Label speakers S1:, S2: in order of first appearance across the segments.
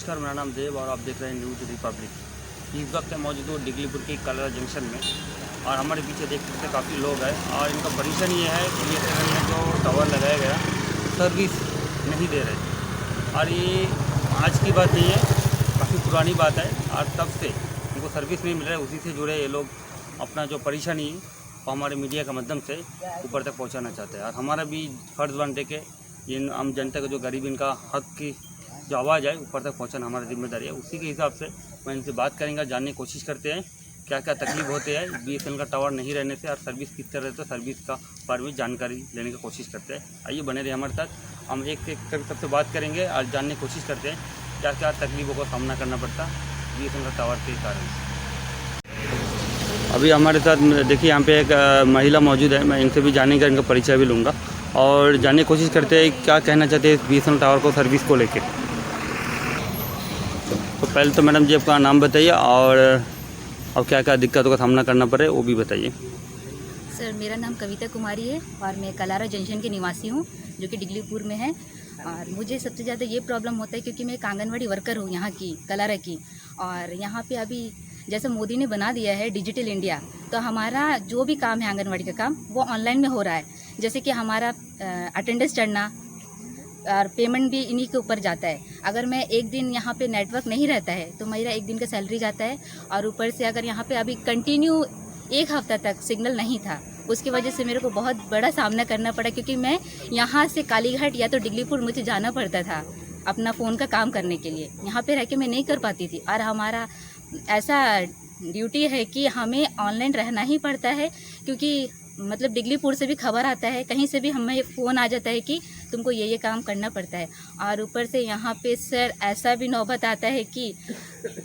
S1: नमस्कार, मेरा नाम देव और आप देख रहे हैं न्यूज़ रिपब्लिक। इस वक्त मौजूद हूँ डिगलीपुर के कलरा जंक्शन में और हमारे पीछे देख सकते हैं काफ़ी लोग हैं और इनका परेशानी ये है कि BSNL में जो टावर लगाया गया सर्विस नहीं दे रहे और ये आज की बात नहीं है, काफ़ी पुरानी बात है और तब से इनको सर्विस नहीं मिल रहा है। उसी से जुड़े ये लोग अपना जो परेशानी है वो हमारे मीडिया के माध्यम से ऊपर तक पहुँचाना चाहते हैं और हमारा भी फ़र्ज़ बनते कि इन आम जनता का जो गरीब इनका हक की जो आवाज़ है ऊपर तक पहुंचाना हमारी जिम्मेदारी है। उसी के हिसाब से मैं इनसे बात करेंगे, जानने की कोशिश करते हैं क्या क्या तकलीफ होते हैं BSNL का टावर नहीं रहने से और सर्विस किस तरह से सर्विस का बारे में जानकारी लेने की कोशिश करते हैं। आइए बने रहिए हमारे साथ, हम एक एक कर सबसे बात करेंगे और जानने की कोशिश करते हैं क्या क्या तकलीफ़ों का सामना करना पड़ता BSNL का टावर के कारण। अभी हमारे साथ देखिए यहाँ पे एक महिला मौजूद है, मैं इनसे भी जानेंगे, इनका परिचय भी लूँगा और जानने की कोशिश करते हैं क्या कहना चाहते हैं BSNL टावर को सर्विस को लेके। तो पहले तो मैडम जी आपका नाम बताइए और अब क्या क्या दिक्कतों का सामना करना पड़े वो भी बताइए।
S2: सर, मेरा नाम कविता कुमारी है और मैं कलारा जंक्शन की निवासी हूँ जो कि डिगलीपुर में है। और मुझे सबसे ज़्यादा ये प्रॉब्लम होता है क्योंकि मैं एक आंगनवाड़ी वर्कर हूँ यहाँ की कलारा की, और यहाँ पे अभी जैसे मोदी ने बना दिया है डिजिटल इंडिया, तो हमारा जो भी काम है आंगनवाड़ी का काम वो ऑनलाइन में हो रहा है। जैसे कि हमारा अटेंडेंस चढ़ना और पेमेंट भी इन्हीं के ऊपर जाता है। अगर मैं एक दिन यहाँ पे नेटवर्क नहीं रहता है तो मेरा एक दिन का सैलरी जाता है, और ऊपर से अगर यहाँ पे अभी कंटिन्यू एक हफ्ता तक सिग्नल नहीं था, उसकी वजह से मेरे को बहुत बड़ा सामना करना पड़ा क्योंकि मैं यहाँ से कालीघाट या तो डिगलीपुर मुझे जाना पड़ता था अपना फ़ोन का काम करने के लिए। यहाँ पे रह के मैं नहीं कर पाती थी और हमारा ऐसा ड्यूटी है कि हमें ऑनलाइन रहना ही पड़ता है क्योंकि मतलब डिगलीपुर से भी खबर आता है, कहीं से भी हमें फ़ोन आ जाता है कि तुमको ये काम करना पड़ता है। और ऊपर से यहाँ पे सर ऐसा भी नौबत आता है कि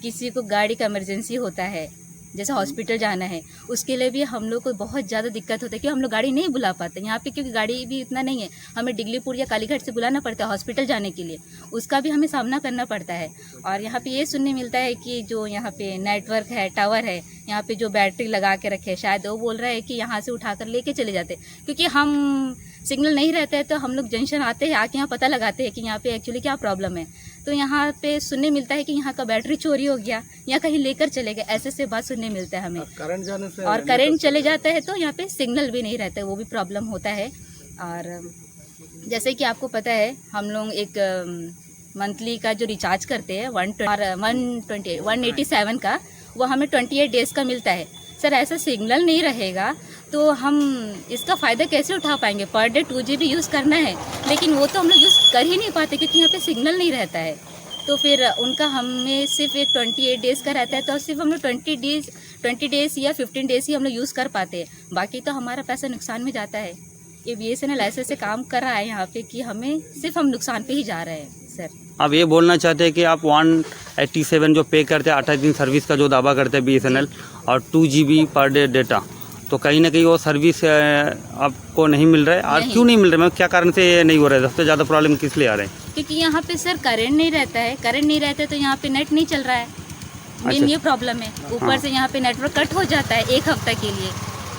S2: किसी को गाड़ी का इमरजेंसी होता है, जैसे हॉस्पिटल जाना है, उसके लिए भी हम लोग को बहुत ज़्यादा दिक्कत होता है कि हम लोग गाड़ी नहीं बुला पाते यहाँ पे क्योंकि गाड़ी भी इतना नहीं है। हमें डिगलीपुर या कालीघाट से बुलाना पड़ता है हॉस्पिटल जाने के लिए, उसका भी हमें सामना करना पड़ता है। और यहाँ पे ये सुनने मिलता है कि जो यहाँ पे नेटवर्क है, टावर है, यहाँ पे जो बैटरी लगा के रखे शायद वो बोल रहा है कि यहाँ से उठाकर लेके चले जाते, क्योंकि हम सिग्नल नहीं रहता है तो हम लोग जंक्शन आते हैं, आके यहाँ पता लगाते हैं कि यहाँ पे एक्चुअली क्या प्रॉब्लम है। तो यहाँ पे सुनने मिलता है कि यहाँ का बैटरी चोरी हो गया या कहीं लेकर चले गए, ऐसे से बात सुनने मिलता है हमें। करंट जाने से और करंट चले जाता है तो यहाँ पे सिग्नल भी नहीं रहता है, वो भी प्रॉब्लम होता है। और जैसे कि आपको पता है हम लोग एक मंथली का जो रिचार्ज करते हैं 187 का, वो हमें 28 डेज़ का मिलता है। सर ऐसा सिग्नल नहीं रहेगा तो हम इसका फ़ायदा कैसे उठा पाएंगे? पर डे 2 GB यूज़ करना है, लेकिन वो तो हम लोग यूज़ कर ही नहीं पाते क्योंकि यहाँ पे सिग्नल नहीं रहता है। तो फिर उनका हमें सिर्फ एक 28 डेज़ का रहता है, तो सिर्फ हम लोग 20 डेज़ या 15 डेज़ ही हम लोग यूज़ कर पाते हैं, बाकी तो हमारा पैसा नुकसान में जाता है। ये BSNL ऐसे काम कर रहा है यहाँ पे कि हमें सिर्फ हम नुकसान पे ही जा रहे हैं। सर
S1: आप ये बोलना चाहते हैं कि आप 187 जो पे करते हैं 28 दिन सर्विस का जो दावा करते हैं BSNL और 2 GB पर डे डेटा, तो कहीं ना कहीं वो सर्विस आपको नहीं मिल रहा है। और क्यों नहीं मिल रहा है, क्या कारण से नहीं हो रहा है? सबसे ज़्यादा प्रॉब्लम किस लिए आ रहे हैं?
S2: क्योंकि यहाँ पे सर करंट नहीं रहता है, करंट नहीं रहता है तो यहाँ पे नेट नहीं चल रहा है, मेन ये प्रॉब्लम है। ऊपर से यहाँ पे नेटवर्क कट हो जाता है एक हफ्ता के लिए।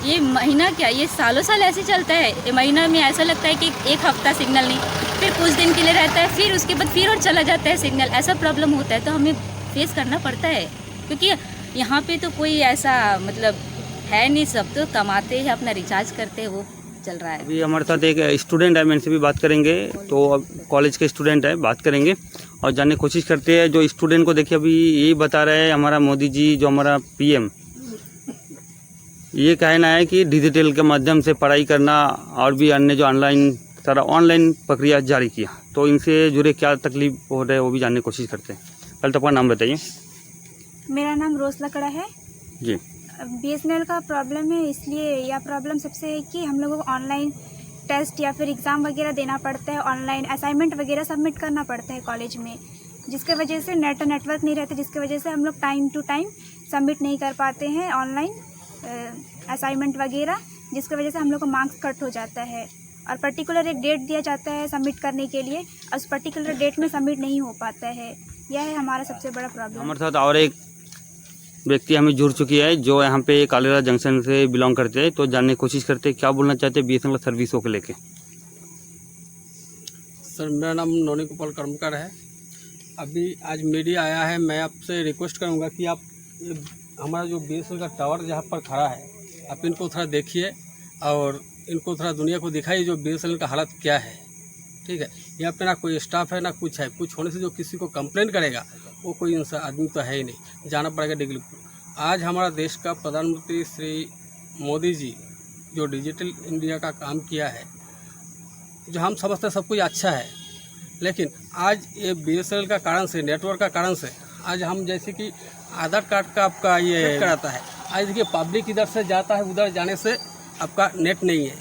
S2: ये महीना क्या, ये सालों साल ऐसे चलता है। ये महीना में ऐसा लगता है कि एक हफ्ता सिग्नल नहीं, फिर कुछ दिन के लिए रहता है, फिर उसके बाद फिर और चला जाता है सिग्नल, ऐसा प्रॉब्लम होता है। तो हमें फेस करना पड़ता है क्योंकि यहाँ पे तो कोई ऐसा मतलब है नहीं, सब तो कमाते हैं, अपना रिचार्ज करते हैं, वो चल रहा है।
S1: अभी हमारे साथ एक स्टूडेंट है, मैं इनसे भी बात करेंगे, तो अब कॉलेज के स्टूडेंट है, बात करेंगे और जानने की कोशिश करते हैं। जो स्टूडेंट को देखिए अभी यही बता रहे हैं हमारा मोदी जी, जो हमारा PM, ये कहना है कि डिजिटल के माध्यम से पढ़ाई करना और भी अन्य जो सारा ऑनलाइन प्रक्रिया जारी किया, तो इनसे जुड़े क्या तकलीफ हो रहे हैं वो भी जानने की कोशिश करते हैं। पहले तो अपना नाम बताइए।
S3: मेरा नाम रोज लकड़ा है
S1: जी।
S3: BSNL का प्रॉब्लम है, इसलिए यह प्रॉब्लम सबसे है कि हम लोगों को ऑनलाइन टेस्ट या फिर एग्ज़ाम वगैरह देना पड़ता है, ऑनलाइन असाइनमेंट वगैरह सबमिट करना पड़ता है कॉलेज में, जिसके वजह से नेटवर्क नहीं रहता, जिसकी वजह से हम लोग टाइम टू टाइम सबमिट नहीं कर पाते हैं ऑनलाइन असाइनमेंट वगैरह, जिसकी वजह से हम लोग को मार्क्स कट हो जाता है। और पर्टिकुलर एक डेट दिया जाता है सबमिट करने के लिए, और उस पर्टिकुलर डेट में सबमिट नहीं हो पाता है। यह है हमारा सबसे बड़ा प्रॉब्लम।
S1: हमारे साथ और एक व्यक्ति हमें जुड़ चुकी है जो यहाँ पे कालीरा जंक्शन से बिलोंग करते हैं, तो जानने की कोशिश करते हैं क्या बोलना चाहते हैं BSNL सर्विसों को लेके।
S4: सर मेरा नाम नौनी गोपाल कर्मकार है। अभी आज मीडिया आया है, मैं आपसे रिक्वेस्ट करूंगा कि आप हमारा जो BSNL का टावर जहां पर खड़ा है, आप इनको थोड़ा देखिए और इनको थोड़ा दुनिया को दिखाइए जो BSNL का हालत क्या है। ठीक है, यहाँ पे ना कोई स्टाफ है ना कुछ है। कुछ होने से जो किसी को कंप्लेंट करेगा वो कोई इंसान आदमी तो है ही नहीं, जाना पड़ेगा डिग्लीपुर। आज हमारा देश का प्रधानमंत्री श्री मोदी जी जो डिजिटल इंडिया का काम किया है, जो हम समझते हैं सब कुछ अच्छा है, लेकिन आज ये BSNL का कारण से, नेटवर्क का कारण से आज हम जैसे कि आधार कार्ड का आपका ये कराता है, आज देखिए पब्लिक इधर से जाता है, उधर जाने से आपका नेट नहीं है।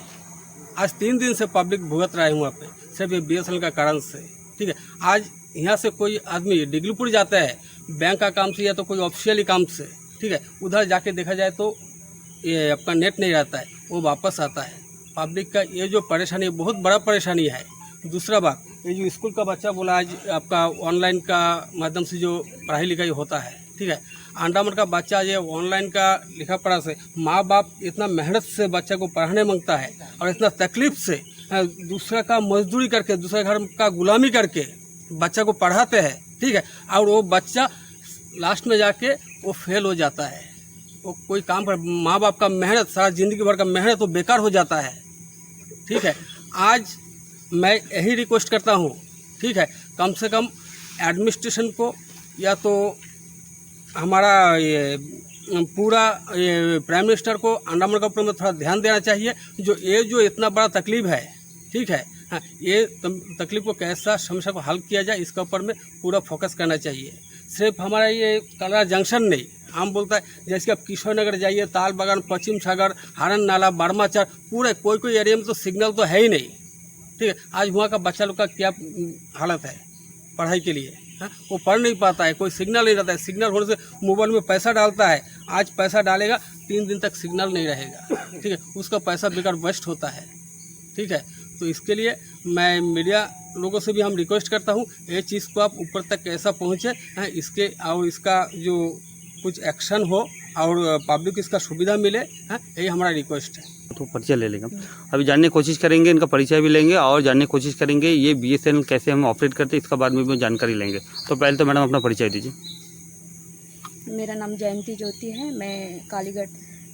S4: आज 3 दिन से पब्लिक भुगत रहा है वहाँ पे, सिर्फ ये BSNL का कारण से। ठीक है, आज यहाँ से कोई आदमी डिग्लीपुर जाता है बैंक का काम से या तो कोई ऑफिशियली काम से, ठीक है, उधर जाके देखा जाए तो ये आपका नेट नहीं रहता है, वो वापस आता है। पब्लिक का ये जो परेशानी है बहुत बड़ा परेशानी है। दूसरा बात, ये जो स्कूल का बच्चा बोला आज आपका ऑनलाइन का माध्यम से जो पढ़ाई लिखाई होता है, ठीक है, अंडमान का बच्चा ये ऑनलाइन का लिखा पढ़ा से माँ बाप इतना मेहनत से बच्चा को पढ़ाने मांगता है और इतना तकलीफ से दूसरा का मजदूरी करके, दूसरे घर का गुलामी करके बच्चा को पढ़ाते हैं। ठीक है, और वो बच्चा लास्ट में जाके वो फेल हो जाता है। वो कोई काम कर, माँ बाप का मेहनत, सारा ज़िंदगी भर का मेहनत वो बेकार हो जाता है। ठीक है, आज मैं यही रिक्वेस्ट करता हूँ, ठीक है, कम से कम एडमिनिस्ट्रेशन को या तो हमारा ये पूरा ये प्राइम मिनिस्टर को अंडमान के ऊपर में थोड़ा ध्यान देना चाहिए। जो इतना बड़ा तकलीफ है, ठीक है, हाँ, ये तकलीफ को कैसा समस्या को हल किया जाए इसके ऊपर में पूरा फोकस करना चाहिए। सिर्फ हमारा ये कलरा जंक्शन नहीं, हम बोलता है जैसे कि आप किशोर नगर जाइए, ताल बागान, पश्चिम सागर, हारन नाला, बर्माचार, पूरे कोई एरिया में तो सिग्नल तो है ही नहीं। ठीक है, आज वहाँ का बच्चा लोग का क्या हालत है पढ़ाई के लिए, हाँ, वो पढ़ नहीं पाता है, कोई सिग्नल नहीं रहता है। सिग्नल होने से मोबाइल में पैसा डालता है, आज पैसा डालेगा 3 दिन तक सिग्नल नहीं रहेगा। ठीक है, उसका पैसा बेकार वेस्ट होता है। ठीक है, तो इसके लिए मैं मीडिया लोगों से भी हम रिक्वेस्ट करता हूँ, ये चीज़ को आप ऊपर तक कैसा पहुँचे, हाँ, इसके और इसका जो कुछ एक्शन हो और पब्लिक इसका सुविधा मिले, हाँ, यही हमारा रिक्वेस्ट है।
S1: तो परिचय ले लेंगे, अभी जानने की कोशिश करेंगे, इनका परिचय भी लेंगे और जानने की कोशिश करेंगे ये BSNL कैसे हम ऑपरेट करते हैं, इसका बाद में भी जानकारी लेंगे। तो पहले तो मैडम अपना परिचय दीजिए।
S5: मेरा नाम जयंती ज्योति है, मैं कालीगढ़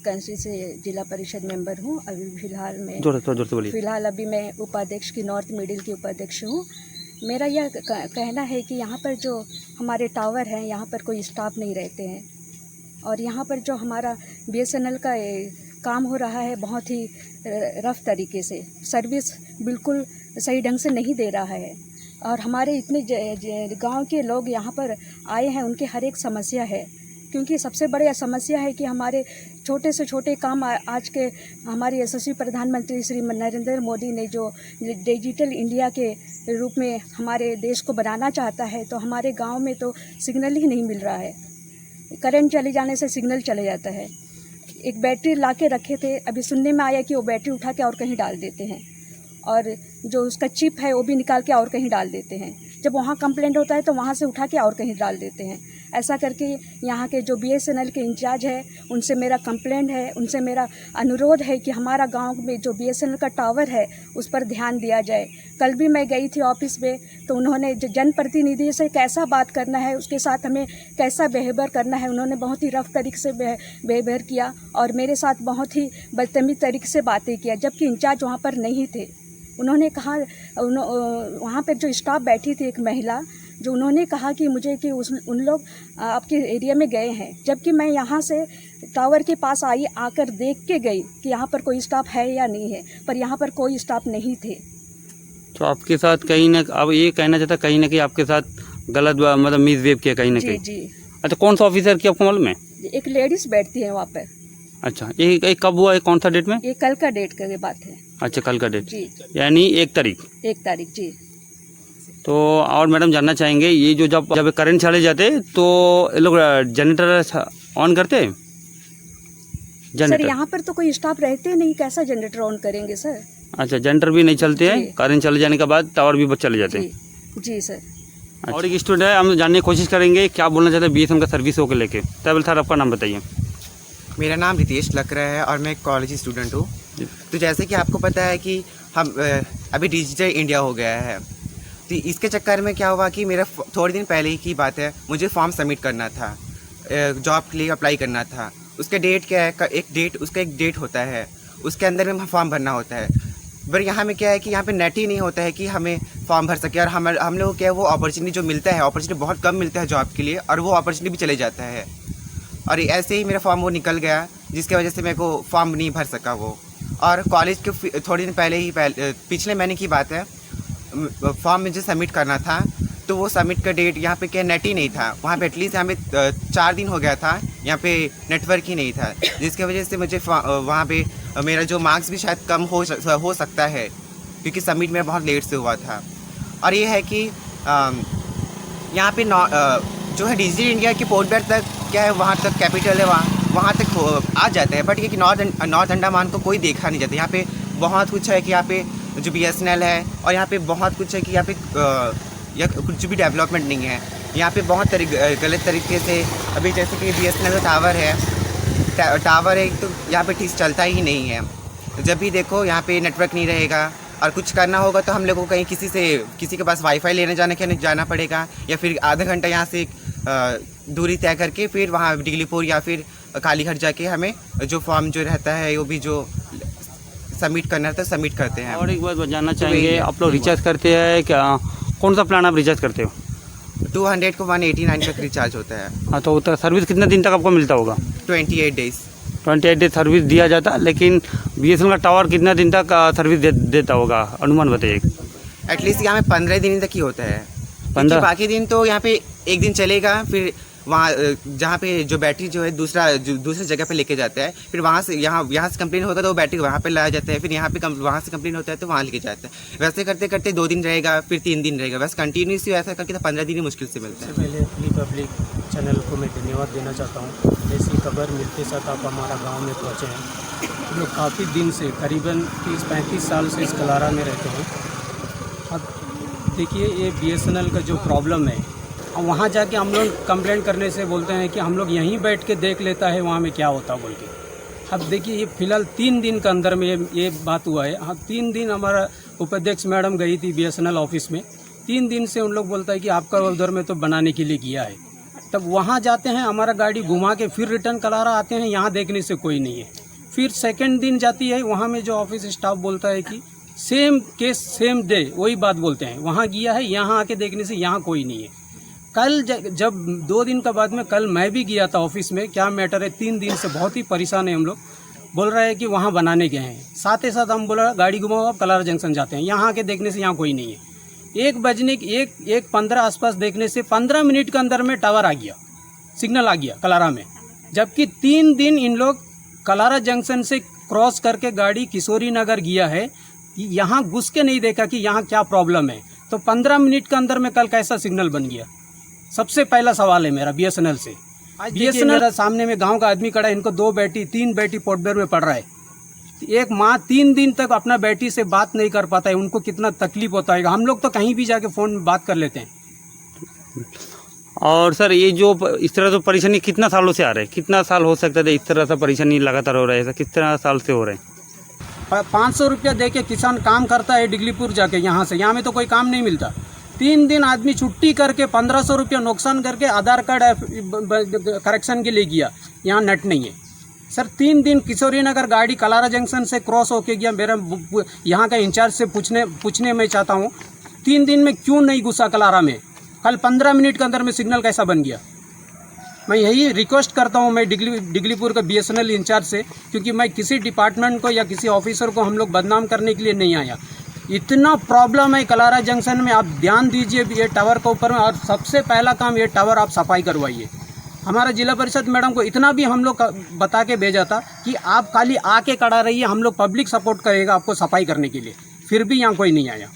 S5: कंसी से जिला परिषद मेंबर हूँ। अभी फिलहाल मैं
S1: जोर से बोलिए।
S5: फिलहाल अभी मैं उपाध्यक्ष की नॉर्थ मिडिल की उपाध्यक्ष हूँ। मेरा यह कहना है कि यहाँ पर जो हमारे टावर हैं, यहाँ पर कोई स्टाफ नहीं रहते हैं और यहाँ पर जो हमारा BSNL का काम हो रहा है बहुत ही रफ़ तरीके से, सर्विस बिल्कुल सही ढंग से नहीं दे रहा है और हमारे इतने गांव के लोग यहाँ पर आए हैं, उनके हर एक समस्या है। क्योंकि सबसे बड़ी समस्या है कि हमारे छोटे से छोटे काम आज के हमारे यशस्वी प्रधानमंत्री श्री नरेंद्र मोदी ने जो डिजिटल इंडिया के रूप में हमारे देश को बनाना चाहता है, तो हमारे गांव में तो सिग्नल ही नहीं मिल रहा है। करंट चले जाने से सिग्नल चले जाता है। एक बैटरी ला के रखे थे, अभी सुनने में आया कि वो बैटरी उठा के और कहीं डाल देते हैं और जो उसका चिप है वो भी निकाल के और कहीं डाल देते हैं। जब वहाँ कंप्लेंट होता है तो वहाँ से उठा के और कहीं डाल देते हैं। ऐसा करके यहाँ के जो BSNL के इंचार्ज है उनसे मेरा कंप्लेंट है, उनसे मेरा अनुरोध है कि हमारा गांव में जो BSNL का टावर है उस पर ध्यान दिया जाए। कल भी मैं गई थी ऑफिस में, तो उन्होंने जो जनप्रतिनिधि से कैसा बात करना है, उसके साथ हमें कैसा बिहेवियर करना है, उन्होंने बहुत ही रफ़ तरीके से बिहेवियर किया और मेरे साथ बहुत ही बदतमीज़ तरीके से बातें किया, जबकि इंचार्ज वहाँ पर नहीं थे। उन्होंने कहा, वहाँ पर जो स्टाफ बैठी थी एक महिला, जो उन्होंने कहा कि मुझे कि उन लोग आपके एरिया में गए हैं, जबकि मैं यहाँ से टावर के पास आई, आकर देख के गई कि यहाँ पर कोई स्टाफ है या नहीं है, पर यहाँ पर कोई स्टाफ नहीं थे।
S1: तो आपके साथ कहीं ना, अब ये कहना चाहता कहीं ना कहीं आपके साथ गलत मतलब मिसबिहेव किया कहीं ना कहीं?
S5: जी।
S1: अच्छा, कौन सा ऑफिसर की आपको मालूम है?
S5: एक लेडीज़ बैठती है वहाँ पर।
S1: अच्छा, ये कब हुआ है, कौन सा डेट में?
S5: ये कल का डेट की बात है।
S1: अच्छा, कल का डेट
S5: जी,
S1: यानी 1 तारीख।
S5: 1 तारीख जी।
S1: तो और मैडम जानना चाहेंगे, ये जो जब करंट चले जाते तो ये लोग जनरेटर ऑन करते?
S5: सर यहाँ पर तो कोई स्टाफ रहते नहीं, कैसा जनरेटर ऑन करेंगे सर?
S1: अच्छा, जनरेटर भी नहीं चलते हैं, करंट चले जाने के बाद टावर भी चले जाते हैं?
S5: जी सर।
S1: अच्छा। और एक स्टूडेंट है, हम जानने की कोशिश करेंगे क्या बोलना चाहते हैं BSNL का सर्विस को लेके। तब सर आपका नाम बताइए।
S6: मेरा नाम रितेश लकरा है और मैं एक कॉलेज स्टूडेंट हूँ। तो जैसे कि आपको पता है कि हम अभी डिजिटल इंडिया हो गया है, तो इसके चक्कर में क्या हुआ कि मेरा थोड़े दिन पहले ही की बात है, मुझे फॉर्म सबमिट करना था, जॉब के लिए अप्लाई करना था। उसका डेट क्या है, उसका एक डेट होता है, उसके अंदर में फॉर्म भरना होता है। पर यहाँ में क्या है कि यहाँ पे नेट ही नहीं होता है कि हमें फॉर्म भर सके, और हम लोगों को क्या है वो अपॉर्चुनिटी जो मिलता है, अपॉर्चुनिटी बहुत कम मिलता है जॉब के लिए, और वो अपॉर्चुनिटी भी चले जाता है। और ऐसे ही मेरा फॉर्म वो निकल गया, जिसकी वजह से मेरे को फॉर्म नहीं भर सका वो। और कॉलेज के थोड़े दिन पिछले महीने की बात है, फॉर्म मुझे सबमिट करना था, तो वो सबमिट का डेट यहाँ पे क्या नेट ही नहीं था वहाँ पे। एटलीस्ट यहाँ पे 4 दिन हो गया था, यहाँ पे नेटवर्क ही नहीं था, जिसकी वजह से मुझे वहाँ पे मेरा जो मार्क्स भी शायद कम हो सकता है, क्योंकि सबमिट मेरा बहुत लेट से हुआ था। और ये है कि यहाँ पे जो है डिजिटल इंडिया के पोर्ट ब्लेयर तक क्या है, वहाँ तक कैपिटल है, वहाँ तक आ जाते हैं। बट ये कि नॉर्थ अंडमान को कोई देखा नहीं जाता। यहाँ पे बहुत कुछ है कि यहाँ पे जो BSNL है, और यहाँ पे बहुत कुछ है कि यहाँ पे कुछ भी डेवलपमेंट नहीं है। यहाँ पे बहुत गलत तरीके से, अभी जैसे कि BSNL का टावर है तो यहाँ पे ठीक चलता ही नहीं है। जब भी देखो यहाँ पे नेटवर्क नहीं रहेगा, और कुछ करना होगा तो हम लोगों को कहीं किसी के पास वाईफाई लेने जाना पड़ेगा, या फिर आधा घंटा यहाँ से दूरी तय करके फिर वहाँ डिगलीपुर या फिर कालीघाट जाके हमें जो फॉर्म जो रहता है वो भी जो सबमिट करना रहता है सबमिट करते हैं।
S1: और एक बात जानना चाहेंगे, आप लोग रिचार्ज करते हैं क्या? कौन सा प्लान आप रिचार्ज करते हो?
S6: 200 को 189 तक रिचार्ज होता है।
S1: हाँ, तो सर्विस कितने दिन तक आपको मिलता होगा?
S6: 28 डेज़।
S1: 28 डेज सर्विस दिया जाता, लेकिन BSNL का टावर कितना दिन तक सर्विस देता होगा, अनुमान बताइए।
S6: एटलीस्ट यहाँ में 15 दिन तक ही होता है।
S1: 15?
S6: बाकी दिन तो यहाँ पे एक दिन चलेगा, फिर वहाँ जहाँ पे जो बैटरी जो है दूसरे जगह पे लेके जाता है, फिर वहाँ से यहाँ से कंप्लेन होगा तो वो बैटरी वहाँ पे लाया जाता है, फिर यहाँ पे वहाँ से कंप्लेन होता है तो वहाँ लेके जाता है। वैसे करते करते 2 दिन रहेगा, फिर 3 दिन रहेगा, वैसे कंटिन्यूसली ऐसा करके तो 15 दिन ही मुश्किल से मिलता है।
S7: सबसे पहले अपनी पब्लिक चैनल को मैं धन्यवाद देना चाहता हूँ। ऐसी खबर मिलते साथ आप हमारा गाँव में पहुँचे हैं। हम लोग काफ़ी दिन से करीबन 30-35 साल से इस कलारा में रहते हैं। अब देखिए, ये BSNL का जो प्रॉब्लम है, अब वहाँ जाके हम लोग कंप्लेंट करने से बोलते हैं कि हम लोग यहीं बैठ के देख लेता है वहाँ में क्या होता बोल के। अब देखिए, ये फिलहाल 3 दिन के अंदर में ये बात हुआ है। हाँ, 3 दिन हमारा उपाध्यक्ष मैडम गई थी BSNL ऑफिस में। 3 दिन से उन लोग बोलता है कि आपका उधर में तो बनाने के लिए किया है। तब वहाँ जाते हैं, हमारा गाड़ी घुमा के फिर रिटर्न कलारा आते हैं, यहाँ देखने से कोई नहीं है। फिर सेकेंड दिन जाती है, वहाँ में जो ऑफिस स्टाफ बोलता है कि सेम केस सेम डे, वही बात बोलते हैं, वहाँ गया है, यहाँ आके देखने से यहाँ कोई नहीं है। कल जब 2 दिन के बाद में कल मैं भी गया था ऑफिस में, क्या मैटर है, 3 दिन से बहुत ही परेशान है हम लोग। बोल रहे हैं कि वहाँ बनाने गए हैं, साथ ही साथ हम बोला गाड़ी घुमाओ, आप कलारा जंक्शन जाते हैं, यहाँ आके देखने से यहाँ कोई नहीं है। 1:15 आसपास देखने से 15 मिनट के अंदर में टावर आ गया, सिग्नल आ गया कलारा में। जबकि 3 दिन इन लोग कलारा जंक्शन से क्रॉस करके गाड़ी किशोरी नगर गया है, यहाँ घुस के नहीं देखा कि यहाँ क्या प्रॉब्लम है, तो 15 मिनट के अंदर में कल कैसा सिग्नल बन गया? सबसे पहला सवाल है मेरा BSNL से। BSNL मेरा सामने में गांव का आदमी खड़ा है, इनको 3 बेटी पोर्ट ब्लेयर में पड़ रहा है। एक माँ 3 दिन तक अपना बेटी से बात नहीं कर पाता है, उनको कितना तकलीफ होता है। हम लोग तो कहीं भी जाके फ़ोन में बात कर लेते हैं।
S1: और सर, ये जो इस तरह तो परेशानी कितना सालों से आ रहा है? कितना साल हो सकता है इस तरह से परेशानी लगातार हो रहा है? ऐसा कितना साल से हो रहा है?
S7: 500 रुपया दे के किसान काम करता है डिगलीपुर जाके, यहाँ से, यहाँ में तो कोई काम नहीं मिलता। 3 दिन आदमी छुट्टी करके 1500 रुपया नुकसान करके आधार कार्ड करेक्शन के लिए गया, यहाँ नेट नहीं है। सर 3 दिन किशोरी नगर गाड़ी कलारा जंक्शन से क्रॉस होके गया। मेरा यहाँ का इंचार्ज से पूछने में चाहता हूँ, 3 दिन में क्यों नहीं घुसा कलारा में? कल 15 मिनट के अंदर में सिग्नल कैसा बन गया? मैं यही रिक्वेस्ट करता हूँ मैं डिगलीपुर का BSNL इंचार्ज से, क्योंकि मैं किसी डिपार्टमेंट को या किसी ऑफिसर को हम लोग बदनाम करने के लिए नहीं आया। इतना प्रॉब्लम है कलारा जंक्शन में, आप ध्यान दीजिए ये टावर के ऊपर में। और सबसे पहला काम, ये टावर आप सफाई करवाइए। हमारा जिला परिषद मैडम को इतना भी हम लोग बता के भेजा था कि आप खाली आके खड़ा रहिए, हम लोग पब्लिक सपोर्ट करेगा आपको सफाई करने के लिए, फिर भी यहाँ कोई नहीं आया।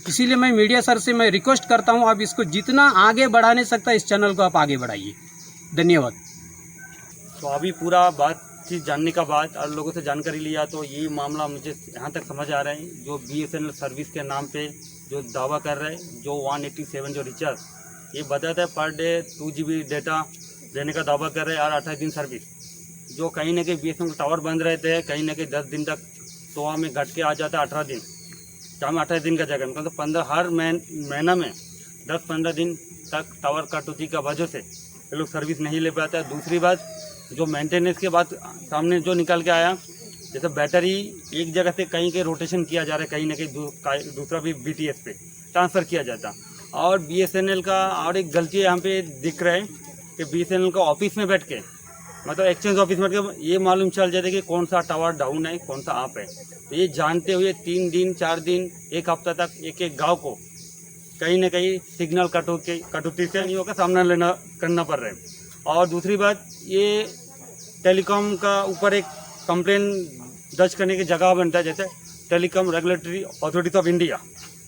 S7: इसीलिए मैं मीडिया सर से मैं रिक्वेस्ट करता हूँ, आप इसको जितना आगे बढ़ाने सकता है इस चैनल को आप आगे बढ़ाइए। धन्यवाद।
S1: तो अभी पूरा बातचीत जानने का बाद और लोगों से जानकारी लिया तो ये मामला मुझे यहाँ तक समझ आ रहा है, जो BSNL सर्विस के नाम पे जो दावा कर रहा है, जो 187 जो रिचार्ज ये बताता है पर डे 2 GB डेटा देने का दावा कर रहे हैं और 28 दिन सर्विस, जो कहीं ना कहीं BSNL टावर बंद रहते हैं, कहीं ना कहीं 10 दिन तक तो हमें घट के आ जाता है 18 दिन। जहाँ में 28 दिन का जगह मतलब 15 हर महीना में 10-15 दिन तक टावर कटौती का वजह से ये लोग सर्विस नहीं ले पाते। दूसरी बात जो मेंटेनेंस के बाद सामने जो निकल के आया, जैसे बैटरी एक जगह से कहीं के रोटेशन किया जा रहा है, कहीं ना कहीं दूसरा भी BTS पे ट्रांसफ़र किया जाता। और BSNL का और एक गलती यहाँ पे दिख रहा है कि BSNL का ऑफिस में बैठ के मतलब एक्सचेंज ऑफिस में बैठ के ये मालूम चल जाता है कि कौन सा टावर डाउन है, कौन सा अप है। तो ये जानते हुए 3 दिन 4 दिन 1 हफ्ता तक एक गांव को कहीं ना कहीं सिग्नल कटौती से नहीं होकर सामना करना पड़ रहा है। और दूसरी बात, ये टेलीकॉम का ऊपर एक कंप्लेन दर्ज करने की जगह बनता है, जैसे telecom regulatory authority of India.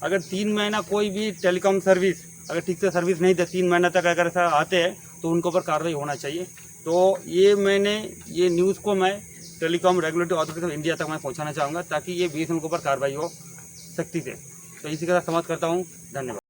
S1: अगर 3 महीना कोई भी टेलीकॉम सर्विस अगर ठीक से सर्विस नहीं दे, 3 महीना तक अगर ऐसा आते हैं तो उनके ऊपर कार्रवाई होना चाहिए। तो ये न्यूज़ को मैं telecom regulatory authority of India तक मैं पहुंचाना चाहूँगा ताकि ये BSNL के ऊपर कार्रवाई हो सख्ती से। तो इसी के साथ समाप्त करता हूँ। धन्यवाद।